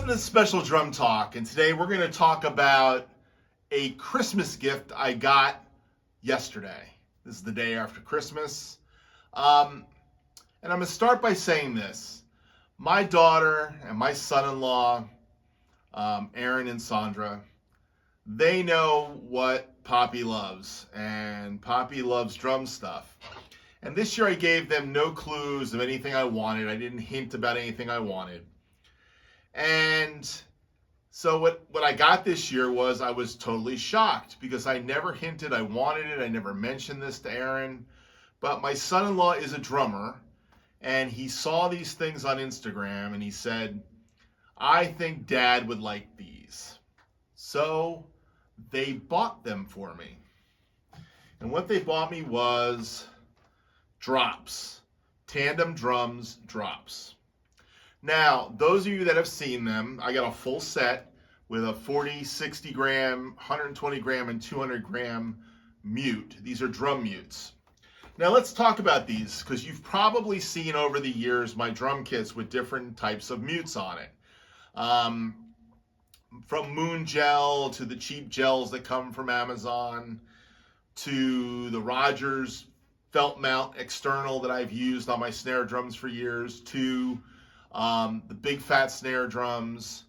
Welcome to the Special Drum Talk, and today we're going to talk about a Christmas gift I got yesterday. This is the day after Christmas. And I'm going to start by saying this. My daughter and my son-in-law, Aaron and Sandra, they know what Poppy loves, and Poppy loves drum stuff. And this year I gave them no clues of anything I wanted. I didn't hint about anything I wanted. And so what I got this year was I was totally shocked because I never hinted I wanted it. I never mentioned this to Aaron. But my son-in-law is a drummer, and he saw these things on Instagram, and he said, I think Dad would like these. So they bought them for me. And what they bought me was drops, Tandem Drums Drops. Now, those of you that have seen them, I got a full set with a 40, 60 gram, 120 gram, and 200 gram mute. These are drum mutes. Now let's talk about these, because you've probably seen over the years my drum kits with different types of mutes on it. From moon gel to the cheap gels that come from Amazon to the Rogers felt mount external that I've used on my snare drums for years to the big fat snare drums,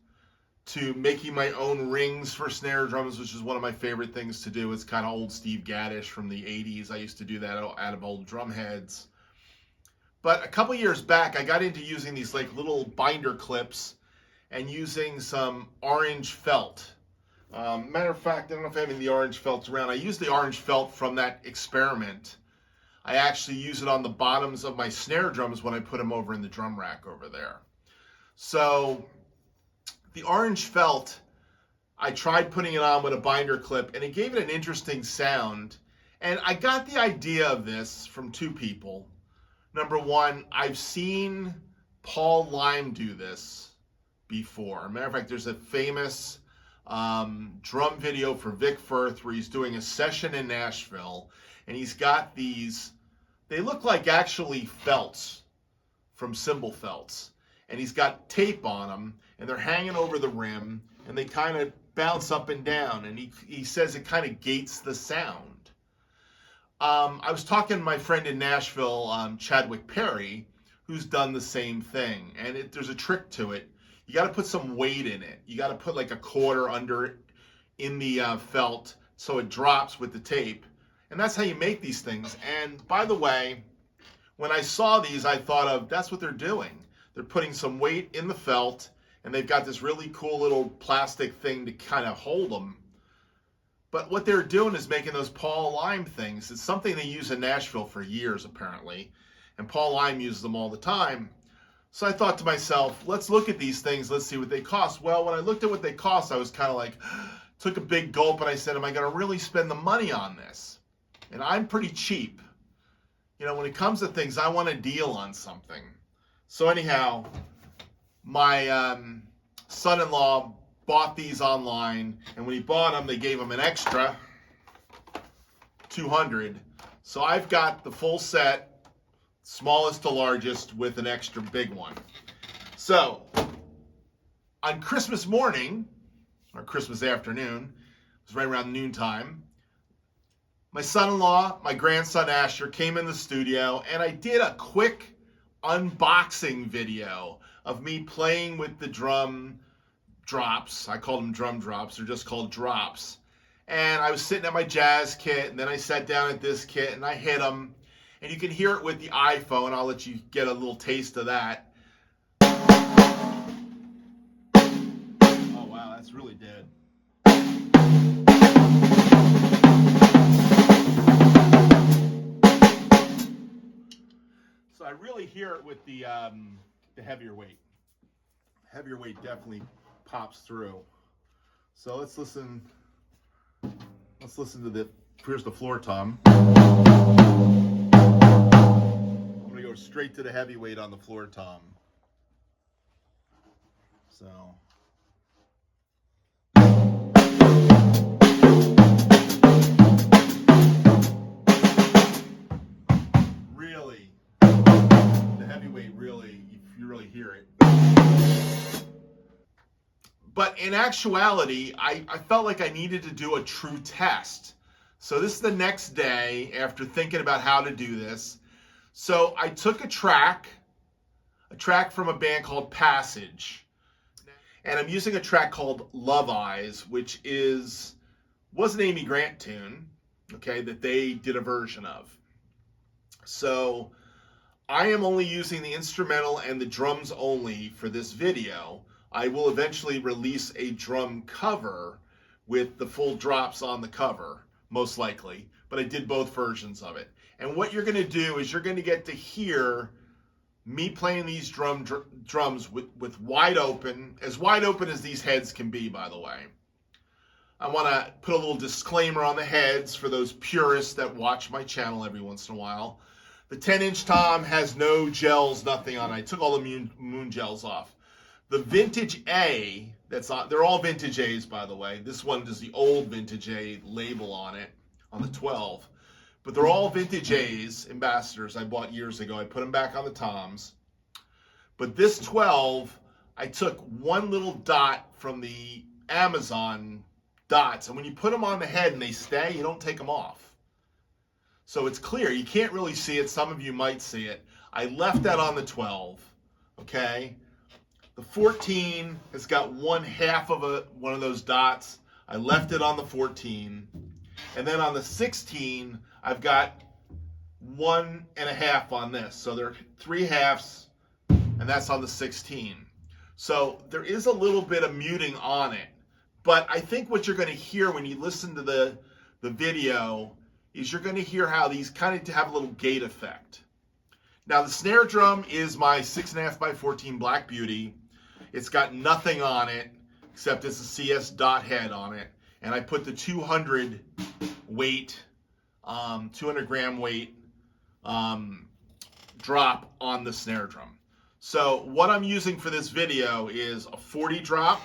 to making my own rings for snare drums, which is one of my favorite things to do. It's kind of old Steve Gaddish from the 80s. I used to do that out of old drum heads. But a couple years back, I got into using these like little binder clips and using some orange felt. Matter of fact, I don't know if I have any of the orange felts around. I used the orange felt from that experiment. I actually use it on the bottoms of my snare drums when I put them over in the drum rack over there. So the orange felt, I tried putting it on with a binder clip, and it gave it an interesting sound. And I got the idea of this from two people. Number one, I've seen Paul Lime do this before. Matter of fact, there's a famous drum video for Vic Firth where he's doing a session in Nashville, and he's got these, they look like actually felts from cymbal felts, and he's got tape on them, and they're hanging over the rim, and they kind of bounce up and down, and he says it kind of gates the sound. I was talking to my friend in Nashville, Chadwick Perry, who's done the same thing, and there's a trick to it. You got to put some weight in it. You got to put like a quarter under it in the felt so it drops with the tape. And that's how you make these things. And by the way, when I saw these, I thought of, that's what they're doing. They're putting some weight in the felt, and they've got this really cool little plastic thing to kind of hold them. But what they're doing is making those Paul Lime things. It's something they use in Nashville for years, apparently. And Paul Lime uses them all the time. So I thought to myself, let's look at these things. Let's see what they cost. Well, when I looked at what they cost, I was kind of like, took a big gulp, and I said, am I going to really spend the money on this? And I'm pretty cheap. You know, when it comes to things, I want a deal on something. So anyhow, my son-in-law bought these online, and when he bought them, they gave him an extra $200. So I've got the full set, smallest to largest, with an extra big one. So on Christmas morning, or Christmas afternoon, it was right around noontime, my son-in-law, my grandson Asher, came in the studio, and I did a quick unboxing video of me playing with the drum drops. I call them drum drops. They're just called drops. And I was sitting at my jazz kit, and then I sat down at this kit, and I hit them. And you can hear it with the iPhone. I'll let you get a little taste of that. Oh, wow, that's really dead. So I really hear it with the heavier weight. Heavier weight definitely pops through. So let's listen to the, here's the floor tom. I'm gonna go straight to the heavyweight on the floor tom. So. Really, the heavyweight really, you really hear it. But in actuality, I felt like I needed to do a true test. So this is the next day after thinking about how to do this. So I took a track from a band called Passage. And I'm using a track called Love Eyes, which was an Amy Grant tune, okay, that they did a version of. So I am only using the instrumental and the drums only for this video. I will eventually release a drum cover with the full drops on the cover, most likely, but I did both versions of it. And what you're going to do is you're going to get to hear me playing these drums with as wide open as these heads can be, by the way. I want to put a little disclaimer on the heads for those purists that watch my channel every once in a while. The 10-inch tom has no gels, nothing on it. I took all the moon gels off. The Vintage A, they're all Vintage A's, by the way. This one is the old Vintage A label on it, on the 12. But they're all Vintage A's, ambassadors I bought years ago. I put them back on the toms. But this 12, I took one little dot from the Amazon dots. And when you put them on the head and they stay, you don't take them off. So it's clear. You can't really see it. Some of you might see it. I left that on the 12, okay? The 14 has got one half of one of those dots. I left it on the 14. And then on the 16, I've got 1.5 on this. So there are 3 halves, and that's on the 16. So there is a little bit of muting on it. But I think what you're going to hear when you listen to the video is you're going to hear how these kind of have a little gate effect. Now the snare drum is my 6.5x14 Black Beauty. It's got nothing on it except it's a CS dot head on it. And I put the 200 weight, 200 gram weight drop on the snare drum. So what I'm using for this video is a 40 drop.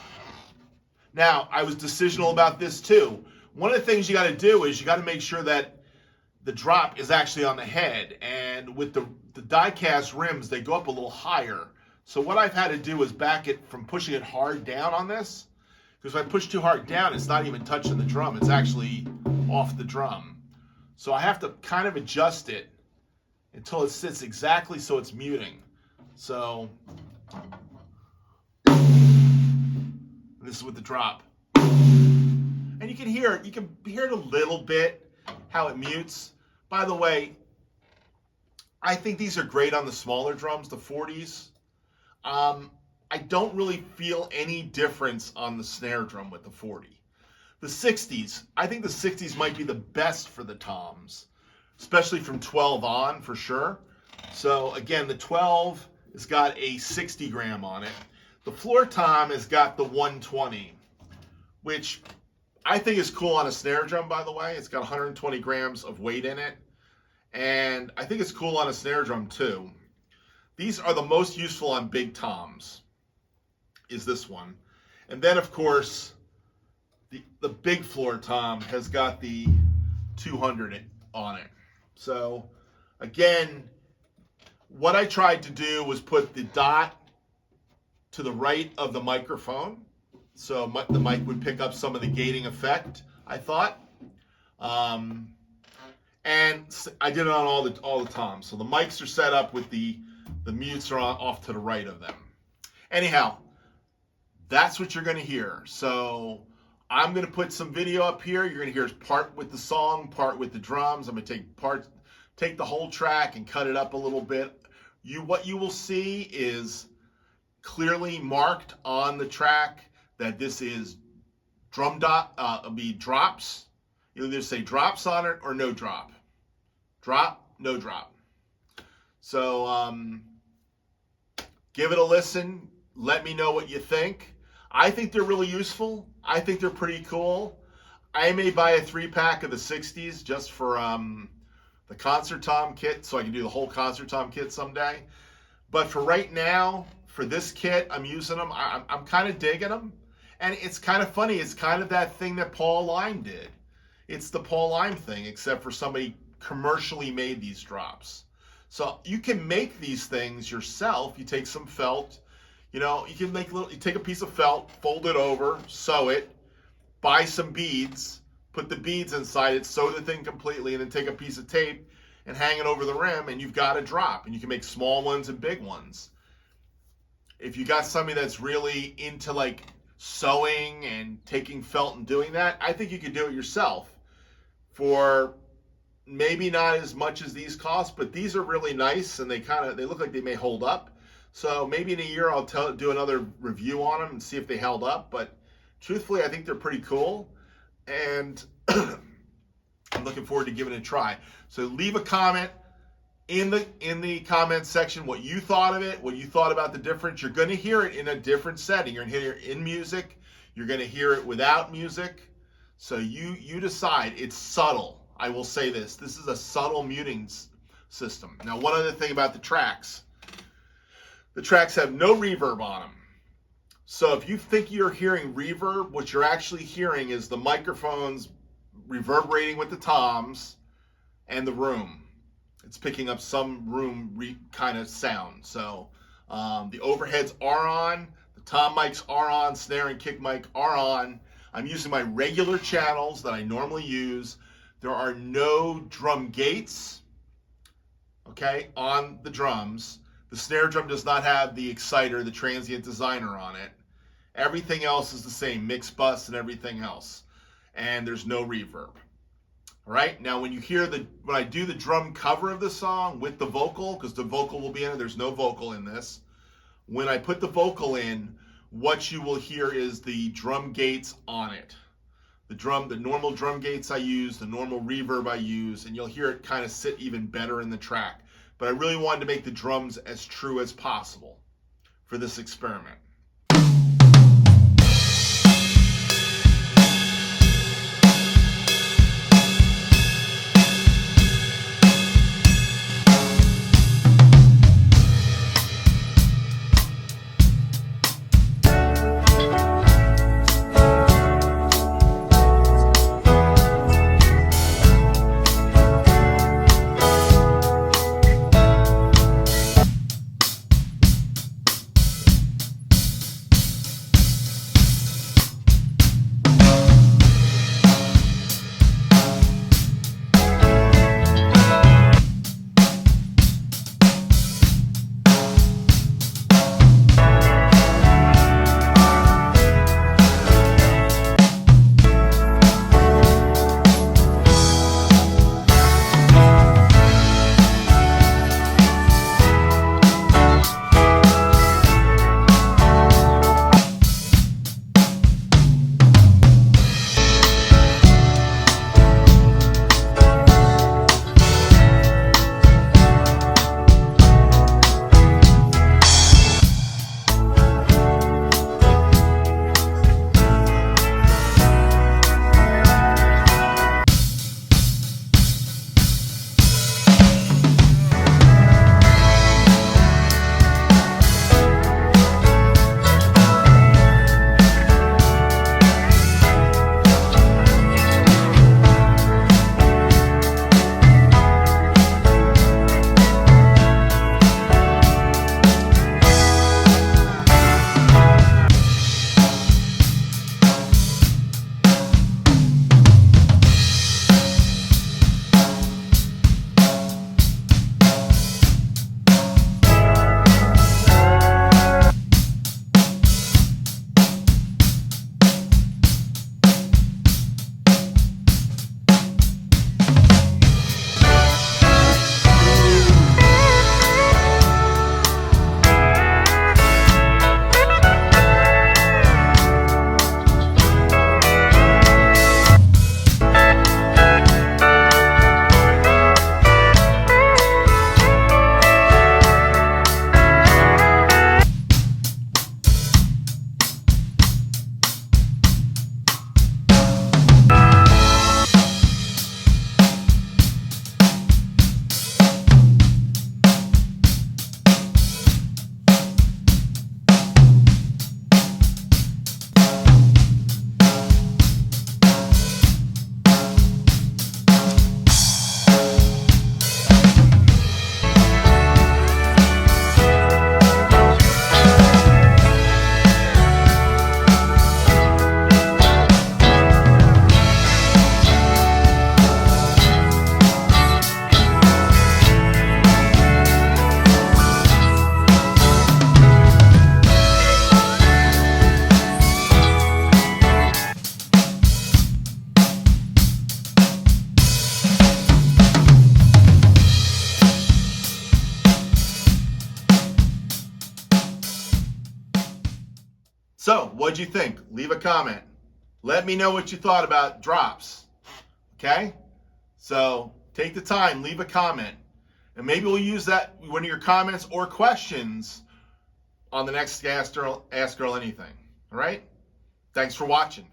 Now, I was decisional about this too. One of the things you got to do is you got to make sure that the drop is actually on the head. And with the die-cast rims, they go up a little higher. So what I've had to do is back it from pushing it hard down on this. Because if I push too hard down, it's not even touching the drum. It's actually off the drum. So I have to kind of adjust it until it sits exactly so it's muting. So this is with the drop. And you can hear it a little bit, how it mutes. By the way, I think these are great on the smaller drums, the 40s. I don't really feel any difference on the snare drum with the 40. The 60s, I think the 60s might be the best for the toms, especially from 12 on for sure. So again, the 12 has got a 60 gram on it. The floor tom has got the 120, which I think is cool on a snare drum, by the way. It's got 120 grams of weight in it. And I think it's cool on a snare drum too. These are the most useful on big toms, is this one. And then, of course, the big floor tom has got the 200 on it. So, again, what I tried to do was put the dot to the right of the microphone. So the mic would pick up some of the gating effect, I thought. And I did it on all the toms. So the mics are set up with the mutes are off to the right of them. Anyhow, that's what you're going to hear. So I'm going to put some video up here. You're going to hear part with the song, part with the drums. I'm going to take the whole track and cut it up a little bit. What you will see is clearly marked on the track that this is drops. You'll either say drops on it or no drop. Drop, no drop. So give it a listen. Let me know what you think. I think they're really useful. I think they're pretty cool. I may buy a 3-pack of the 60s just for the concert tom kit so I can do the whole concert tom kit someday. But for right now, for this kit, I'm using them. I'm kind of digging them. And it's kind of funny. It's kind of that thing that Paul Lime did. It's the Paul Lime thing, except for somebody commercially made these drops. So you can make these things yourself. You take some felt, You know, you can you take a piece of felt, fold it over, sew it, buy some beads, put the beads inside it, sew the thing completely, and then take a piece of tape and hang it over the rim, and you've got a drop. And you can make small ones and big ones. If you got somebody that's really into like sewing and taking felt and doing that, I think you could do it yourself for maybe not as much as these cost, but these are really nice, and they look like they may hold up. So maybe in a year I'll do another review on them and see if they held up. But truthfully, I think they're pretty cool, and I'm looking forward to giving it a try. So leave a comment in the comment section what you thought of it, what you thought about the difference. You're going to hear it in a different setting. You're going to hear it in music. You're going to hear it without music. So you decide. It's subtle. I will say this. This is a subtle muting system. Now, one other thing about the tracks. The tracks have no reverb on them. So if you think you're hearing reverb, what you're actually hearing is the microphones reverberating with the toms and the room. It's picking up some room kind of sound. So the overheads are on, the tom mics are on, snare and kick mic are on. I'm using my regular channels that I normally use. There are no drum gates, okay, on the drums. The snare drum does not have the exciter, the transient designer on it. Everything else is the same, mix bus and everything else. And there's no reverb. All right, now when I do the drum cover of the song with the vocal, because the vocal will be in it, there's no vocal in this. When I put the vocal in, what you will hear is the drum gates on it. The normal drum gates I use, the normal reverb I use, and you'll hear it kind of sit even better in the track. But I really wanted to make the drums as true as possible for this experiment. What'd you think? Leave a comment. Let me know what you thought about drops. Okay? So take the time, leave a comment. And maybe we'll use that, one of your comments or questions, on the next Ask Earl Anything. All right? Thanks for watching.